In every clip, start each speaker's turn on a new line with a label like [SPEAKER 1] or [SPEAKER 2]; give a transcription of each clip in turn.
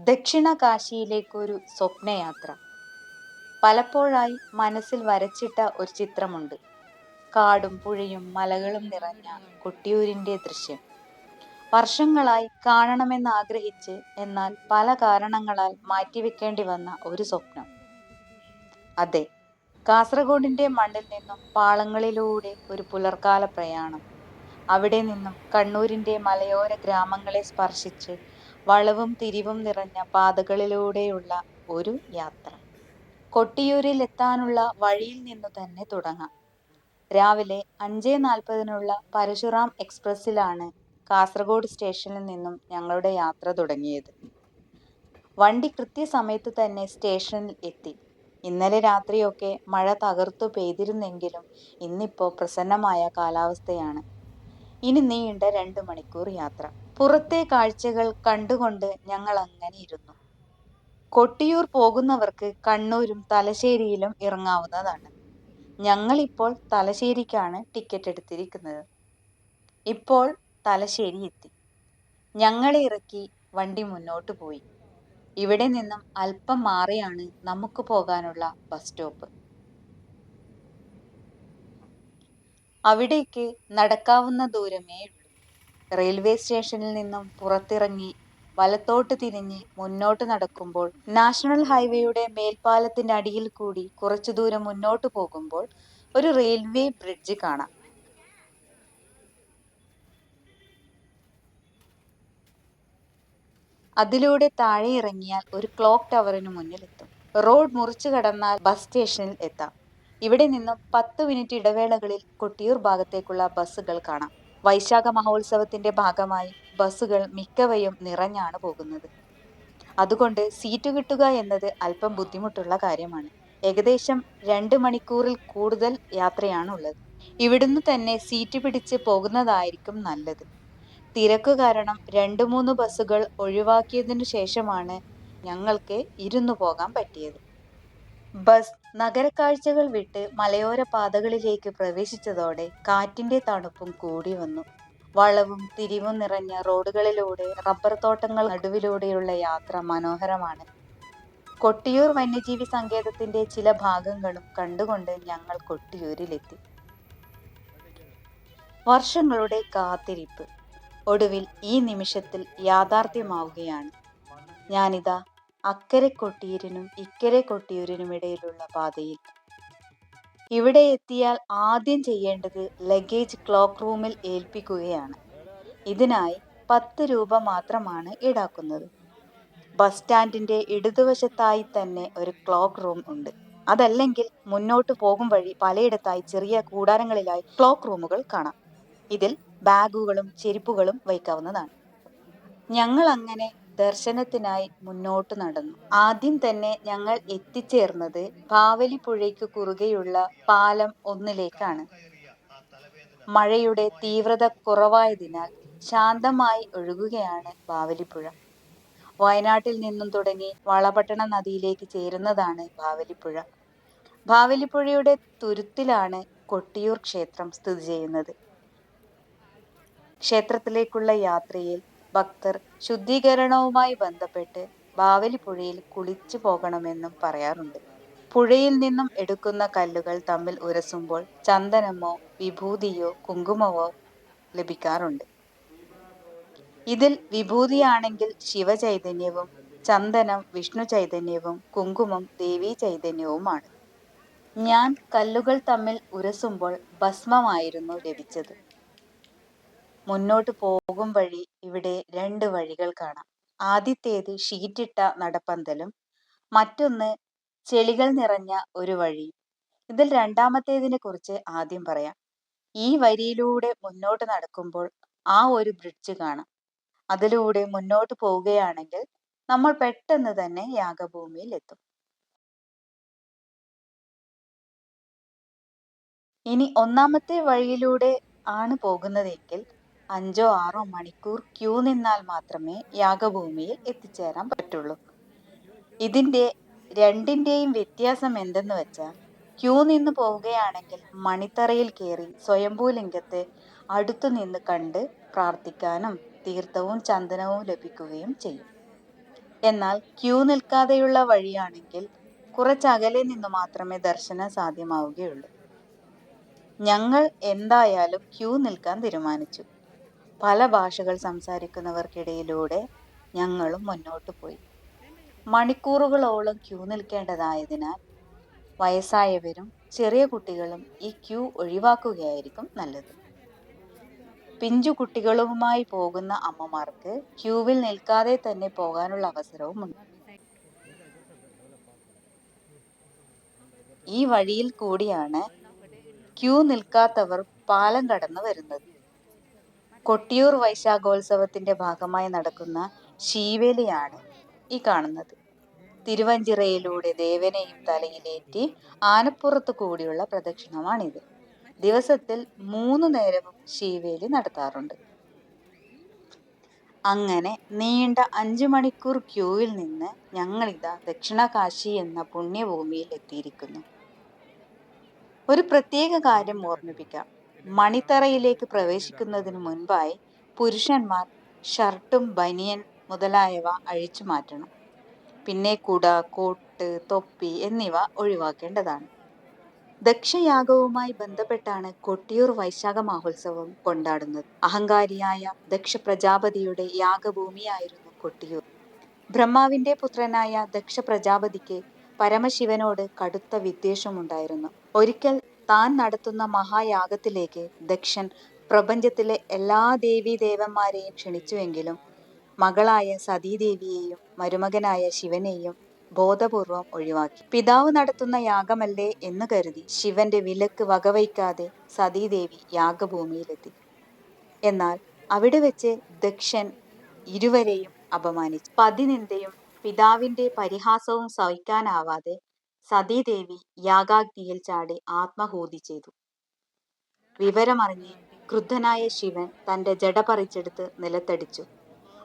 [SPEAKER 1] ദക്ഷിണ കാശിയിലേക്കൊരു സ്വപ്നയാത്ര. പലപ്പോഴായി മനസ്സിൽ വരച്ചിട്ട ഒരു ചിത്രമുണ്ട്. കാടും പുഴയും മലകളും നിറഞ്ഞ കൊട്ടിയൂരിന്റെ ദൃശ്യം. വർഷങ്ങളായി കാണണമെന്ന് ആഗ്രഹിച്ച്, എന്നാൽ പല കാരണങ്ങളാൽ മാറ്റിവെക്കേണ്ടി വന്ന ഒരു സ്വപ്നം. അതെ, കാസർഗോഡിന്റെ മണ്ണിൽ നിന്നും പാളങ്ങളിലൂടെ ഒരു പുലർക്കാല പ്രയാണം. അവിടെ നിന്നും കണ്ണൂരിന്റെ മലയോര ഗ്രാമങ്ങളെ സ്പർശിച്ച് വളവും തിരിവും നിറഞ്ഞ പാതകളിലൂടെയുള്ള ഒരു യാത്ര. കൊട്ടിയൂരിൽ എത്താനുള്ള വഴിയിൽ നിന്നു തന്നെ തുടങ്ങാം. രാവിലെ 5:40 പരശുറാം എക്സ്പ്രസ്സിലാണ് കാസർഗോഡ് സ്റ്റേഷനിൽ നിന്നും ഞങ്ങളുടെ യാത്ര തുടങ്ങിയത്. വണ്ടി കൃത്യസമയത്ത് തന്നെ സ്റ്റേഷനിൽ എത്തി. ഇന്നലെ രാത്രിയൊക്കെ മഴ തകർത്തു പെയ്തിരുന്നെങ്കിലും ഇന്നിപ്പോ പ്രസന്നമായ കാലാവസ്ഥയാണ്. ഇനി നീണ്ട 2 മണിക്കൂർ യാത്ര. പുറത്തെ കാഴ്ചകൾ കണ്ടുകൊണ്ട് ഞങ്ങൾ അങ്ങനെ ഇരുന്നു. കൊട്ടിയൂർ പോകുന്നവർക്ക് കണ്ണൂരും തലശ്ശേരിയിലും ഇറങ്ങാവുന്നതാണ്. ഞങ്ങളിപ്പോൾ തലശ്ശേരിക്കാണ് ടിക്കറ്റ് എടുത്തിരിക്കുന്നത്. ഇപ്പോൾ തലശ്ശേരി എത്തി. ഞങ്ങളെ ഇറക്കി വണ്ടി മുന്നോട്ട് പോയി. ഇവിടെ നിന്നും അല്പം മാറിയാണ് നമുക്ക് പോകാനുള്ള ബസ് സ്റ്റോപ്പ്. അവിടേക്ക് നടക്കാവുന്ന ദൂരമേ ഉള്ളൂ. റെയിൽവേ സ്റ്റേഷനിൽ നിന്നും പുറത്തിറങ്ങി വലത്തോട്ട് തിരിഞ്ഞ് മുന്നോട്ട് നടക്കുമ്പോൾ നാഷണൽ ഹൈവേയുടെ മേൽപ്പാലത്തിനടിയിൽ കൂടി കുറച്ചു ദൂരം മുന്നോട്ട് പോകുമ്പോൾ ഒരു റെയിൽവേ ബ്രിഡ്ജ് കാണാം. അതിലൂടെ താഴെ ഇറങ്ങിയാൽ ഒരു ക്ലോക്ക് ടവറിന് മുന്നിലെത്തും. റോഡ് മുറിച്ചു കടന്നാൽ ബസ് സ്റ്റേഷനിൽ എത്താം. ഇവിടെ നിന്നും 10 മിനിറ്റ് ഇടവേളകളിൽ കൊട്ടിയൂർ ഭാഗത്തേക്കുള്ള ബസ്സുകൾ കാണാം. വൈശാഖ മഹോത്സവത്തിന്റെ ഭാഗമായി ബസ്സുകൾ മിക്കവയും നിറഞ്ഞാണ് പോകുന്നത്. അതുകൊണ്ട് സീറ്റ് കിട്ടുക എന്നത് അല്പം ബുദ്ധിമുട്ടുള്ള കാര്യമാണ്. ഏകദേശം 2 മണിക്കൂറിൽ കൂടുതൽ യാത്രയാണുള്ളത്. ഇവിടുന്ന് തന്നെ സീറ്റ് പിടിച്ച് പോകുന്നതായിരിക്കും നല്ലത്. തിരക്ക് കാരണം 2-3 ബസ്സുകൾ ഒഴിവാക്കിയതിനു ശേഷമാണ് ഞങ്ങൾക്ക് ഇരുന്നു പോകാൻ പറ്റിയത്. ബസ് നഗരക്കാഴ്ചകൾ വിട്ട് മലയോര പാതകളിലേക്ക് പ്രവേശിച്ചതോടെ കാറ്റിന്റെ തണുപ്പും കൂടി വന്നു. വളവും തിരിവും നിറഞ്ഞ റോഡുകളിലൂടെ റബ്ബർ തോട്ടങ്ങൾ നടുവിലൂടെയുള്ള യാത്ര മനോഹരമാണ്. കൊട്ടിയൂർ വന്യജീവി സങ്കേതത്തിന്റെ ചില ഭാഗങ്ങളും കണ്ടുകൊണ്ട് ഞങ്ങൾ കൊട്ടിയൂരിലെത്തി. വർഷങ്ങളുടെ കാത്തിരിപ്പ് ഒടുവിൽ ഈ നിമിഷത്തിൽ യാഥാർത്ഥ്യമാവുകയാണ്. ഞാനിതാ അക്കരെ കൊട്ടിയൂരിനും ഇക്കരെ കൊട്ടിയൂരിനും ഇടയിലുള്ള പാതയിൽ. ഇവിടെ എത്തിയാൽ ആദ്യം ചെയ്യേണ്ടത് ലഗേജ് ക്ലോക്ക് റൂമിൽ ഏൽപ്പിക്കുകയാണ്. ഇതിനായി 10 രൂപ മാത്രമാണ് ഈടാക്കുന്നത്. ബസ് സ്റ്റാൻഡിന്റെ ഇടതുവശത്തായി തന്നെ ഒരു ക്ലോക്ക് റൂം ഉണ്ട്. അതല്ലെങ്കിൽ മുന്നോട്ട് പോകും വഴി പലയിടത്തായി ചെറിയ കൂടാരങ്ങളിലായി ക്ലോക്ക് റൂമുകൾ കാണാം. ഇതിൽ ബാഗുകളും ചെരുപ്പുകളും വയ്ക്കാവുന്നതാണ്. ഞങ്ങൾ അങ്ങനെ ദർശനത്തിനായി മുന്നോട്ട് നടന്നു. ആദ്യം തന്നെ ഞങ്ങൾ എത്തിച്ചേർന്നത് ബാവലിപ്പുഴയ്ക്ക് കുറുകെയുള്ള പാലം 1ലേക്കാണ്. മഴയുടെ തീവ്രത കുറവായതിനാൽ ശാന്തമായി ഒഴുകുകയാണ് ബാവലിപ്പുഴ. വയനാട്ടിൽ നിന്നും തുടങ്ങി വളപട്ടണ നദിയിലേക്ക് ചേരുന്നതാണ് ബാവലിപ്പുഴ. ബാവലിപ്പുഴയുടെ തുരുത്തിലാണ് കൊട്ടിയൂർ ക്ഷേത്രം സ്ഥിതി ചെയ്യുന്നത്. ക്ഷേത്രത്തിലേക്കുള്ള യാത്രയിൽ ഭക്തർ ശുദ്ധീകരണവുമായി ബന്ധപ്പെട്ട് ബാവലിപ്പുഴയിൽ കുളിച്ചു പോകണമെന്നും പറയാറുണ്ട്. പുഴയിൽ നിന്നും എടുക്കുന്ന കല്ലുകൾ തമ്മിൽ ഉരസുമ്പോൾ ചന്ദനമോ വിഭൂതിയോ കുങ്കുമമോ ലഭിക്കാറുണ്ട്. ഇതിൽ വിഭൂതിയാണെങ്കിൽ ശിവചൈതന്യവും, ചന്ദനം വിഷ്ണു ചൈതന്യവും, കുങ്കുമം ദേവീ ചൈതന്യവുമാണ്. ഞാൻ കല്ലുകൾ തമ്മിൽ ഉരസുമ്പോൾ ഭസ്മമായിരുന്നു ലഭിച്ചത്. മുന്നോട്ട് പോകും വഴി ഇവിടെ 2 വഴികൾ കാണാം. ആദ്യത്തേത് ഷീറ്റിട്ട നടപ്പന്തലും മറ്റൊന്ന് ചെളികൾ നിറഞ്ഞ ഒരു വഴിയും. ഇതിൽ രണ്ടാമത്തേതിനെ കുറിച്ച് ആദ്യം പറയാം. ഈ വരിയിലൂടെ മുന്നോട്ട് നടക്കുമ്പോൾ ആ ഒരു ബ്രിഡ്ജ് കാണാം. അതിലൂടെ മുന്നോട്ട് പോവുകയാണെങ്കിൽ നമ്മൾ പെട്ടെന്ന് തന്നെ യാഗഭൂമിയിൽ എത്തും. ഇനി ഒന്നാമത്തെ വഴിയിലൂടെ ആണ് പോകുന്നതെങ്കിൽ 5-6 മണിക്കൂർ ക്യൂ നിന്നാൽ മാത്രമേ യാഗഭൂമിയിൽ എത്തിച്ചേരാൻ പറ്റുള്ളൂ. ഇതിന്റെ രണ്ടിന്റെയും വ്യത്യാസം എന്തെന്ന് വെച്ചാൽ, ക്യൂ നിന്ന് പോവുകയാണെങ്കിൽ മണിത്തറയിൽ കയറി സ്വയംഭൂലിംഗത്തെ അടുത്തു നിന്ന് കണ്ട് പ്രാർത്ഥിക്കാനും തീർത്ഥവും ചന്ദനവും ലഭിക്കുകയും ചെയ്യും. എന്നാൽ ക്യൂ നിൽക്കാതെയുള്ള വഴിയാണെങ്കിൽ കുറച്ചകലെ നിന്ന് മാത്രമേ ദർശനം സാധ്യമാവുകയുള്ളൂ. ഞങ്ങൾ എന്തായാലും ക്യൂ നിൽക്കാൻ തീരുമാനിച്ചു. പല ഭാഷകൾ സംസാരിക്കുന്നവർക്കിടയിലൂടെ ഞങ്ങളും മുന്നോട്ട് പോയി. മണിക്കൂറുകളോളം ക്യൂ നിൽക്കേണ്ടതായതിനാൽ വയസ്സായവരും ചെറിയ കുട്ടികളും ഈ ക്യൂ ഒഴിവാക്കുകയായിരിക്കും നല്ലത്. പിഞ്ചു കുട്ടികളുമായി പോകുന്ന അമ്മമാർക്ക് ക്യൂവിൽ നിൽക്കാതെ തന്നെ പോകാനുള്ള അവസരവും ഉണ്ട്. ഈ വഴിയിൽ കൂടിയാണ് ക്യൂ നിൽക്കാത്തവർ പാലം കടന്നു വരുന്നത്. കൊട്ടിയൂർ വൈശാഖോത്സവത്തിന്റെ ഭാഗമായി നടക്കുന്ന ശീവേലിയാണ് ഈ കാണുന്നത്. തിരുവഞ്ചിറയിലൂടെ ദേവനെയും തലയിലേറ്റി ആനപ്പുറത്തു കൂടിയുള്ള പ്രദക്ഷിണമാണിത്. ദിവസത്തിൽ 3 നേരവും ശീവേലി നടത്താറുണ്ട്. അങ്ങനെ നീണ്ട 5 മണിക്കൂർ ക്യൂവിൽ നിന്ന് ഞങ്ങളിതാ ദക്ഷിണകാശി എന്ന പുണ്യഭൂമിയിൽ എത്തിയിരിക്കുന്നു. ഒരു പ്രത്യേക കാര്യം ഓർമ്മിപ്പിക്കാം. മണിത്തറയിലേക്ക് പ്രവേശിക്കുന്നതിന് മുൻപായി പുരുഷന്മാർ ഷർട്ടും ബനിയൻ മുതലായവ അഴിച്ചു മാറ്റണം. പിന്നെ കുട, കോട്ട്, തൊപ്പി എന്നിവ ഒഴിവാക്കേണ്ടതാണ്. ദക്ഷയാഗവുമായി ബന്ധപ്പെട്ടാണ് കൊട്ടിയൂർ വൈശാഖ മഹോത്സവം കൊണ്ടാടുന്നത്. അഹങ്കാരിയായ ദക്ഷ പ്രജാപതിയുടെ യാഗഭൂമിയായിരുന്നു കൊട്ടിയൂർ. ബ്രഹ്മാവിന്റെ പുത്രനായ ദക്ഷ പ്രജാപതിക്ക് പരമശിവനോട് കടുത്ത വിദ്വേഷമുണ്ടായിരുന്നു. ഒരിക്കൽ താൻ നടത്തുന്ന മഹായാഗത്തിലേക്ക് ദക്ഷൻ പ്രപഞ്ചത്തിലെ എല്ലാ ദേവീദേവന്മാരെയും ക്ഷണിച്ചുവെങ്കിലും മകളായ സതീദേവിയെയും മരുമകനായ ശിവനെയും ബോധപൂർവം ഒഴിവാക്കി. പിതാവ് നടത്തുന്ന യാഗമല്ലേ എന്ന് കരുതി ശിവന്റെ വിലക്ക് വകവയ്ക്കാതെ സതീദേവി യാഗഭൂമിയിലെത്തി. എന്നാൽ അവിടെ വെച്ച് ദക്ഷൻ ഇരുവരെയും അപമാനിച്ചു. പതിനിന്ദയും പിതാവിന്റെ പരിഹാസവും സഹിക്കാനാവാതെ സതീദേവി യാഗാഗ്നിയിൽ ചാടി ആത്മാഹൂതി ചെയ്തു. വിവരമറിഞ്ഞ് ക്രുദ്ധനായ ശിവൻ തന്റെ ജട പറിച്ചെടുത്ത് നിലത്തടിച്ചു.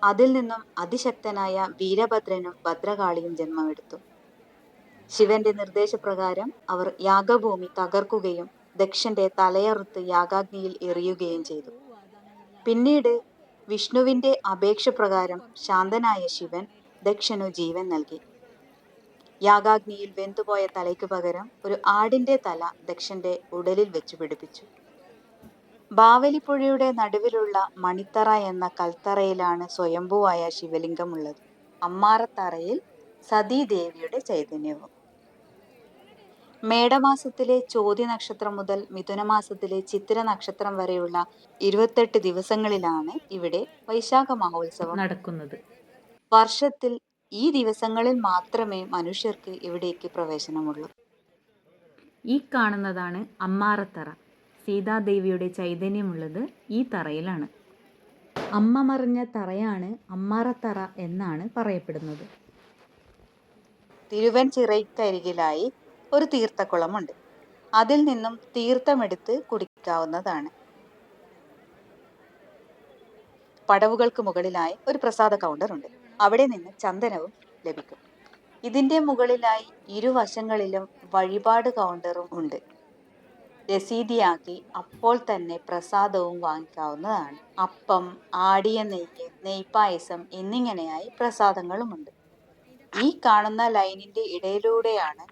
[SPEAKER 1] അതിൽ നിന്നും അതിശക്തനായ വീരഭദ്രനും ഭദ്രകാളിയും ജന്മമെടുത്തു. ശിവന്റെ നിർദ്ദേശപ്രകാരം അവർ യാഗഭൂമി തകർക്കുകയും ദക്ഷന്റെ തലയറുത്ത് യാഗാഗ്നിയിൽ എറിയുകയും ചെയ്തു. പിന്നീട് വിഷ്ണുവിന്റെ അപേക്ഷ പ്രകാരം ശാന്തനായ ശിവൻ ദക്ഷനു ജീവൻ നൽകി. യാഗാഗ്നിയിൽ വെന്തുപോയ തലയ്ക്കു പകരം ഒരു ആടിന്റെ തല ദക്ഷന്റെ ഉടലിൽ വെച്ചു പിടിപ്പിച്ചു. ബാവലിപ്പുഴയുടെ നടുവിലുള്ള മണിത്തറ എന്ന കൽത്തറയിലാണ് സ്വയംഭൂവായ ശിവലിംഗമുള്ളത്. അമ്മാറത്തറയിൽ സതീദേവിയുടെ ചൈതന്യവും. മേടമാസത്തിലെ ചോതി നക്ഷത്രം മുതൽ മിഥുനമാസത്തിലെ ചിത്തിര നക്ഷത്രം വരെയുള്ള 28 ദിവസങ്ങളിലാണ് ഇവിടെ വൈശാഖ മഹോത്സവം നടക്കുന്നത്. വർഷത്തിൽ ഈ ദിവസങ്ങളിൽ മാത്രമേ മനുഷ്യർക്ക് ഇവിടേക്ക് പ്രവേശനമുള്ളൂ. ഈ കാണുന്നതാണ് അമ്മാറത്തറ. സീതാദേവിയുടെ ചൈതന്യമുള്ളത് ഈ തറയിലാണ്. അമ്മ മറിഞ്ഞ തറയാണ് അമ്മാറത്തറ എന്നാണ് പറയപ്പെടുന്നത്. തിരുവഞ്ചിറയ്ക്കരികിലായി ഒരു തീർത്ഥക്കുളമുണ്ട്. അതിൽ നിന്നും തീർത്ഥമെടുത്ത് കുടിക്കാവുന്നതാണ്. പടവുകൾക്ക് മുകളിലായി ഒരു പ്രസാദ കൗണ്ടർ ഉണ്ട്. അവിടെ നിന്ന് ചന്ദനവും ലഭിക്കും. ഇതിന്റെ മുകളിലായി ഇരുവശങ്ങളിലും വഴിപാട് കൗണ്ടറും ഉണ്ട്. രസീതിയാക്കി അപ്പോൾ തന്നെ പ്രസാദവും വാങ്ങിക്കാവുന്നതാണ്. അപ്പം, ആടിയ നെയ്യ്, നെയ്പായസം എന്നിങ്ങനെയായി പ്രസാദങ്ങളുമുണ്ട്. ഈ കാണുന്ന ലൈനിന്റെ ഇടയിലൂടെയാണ്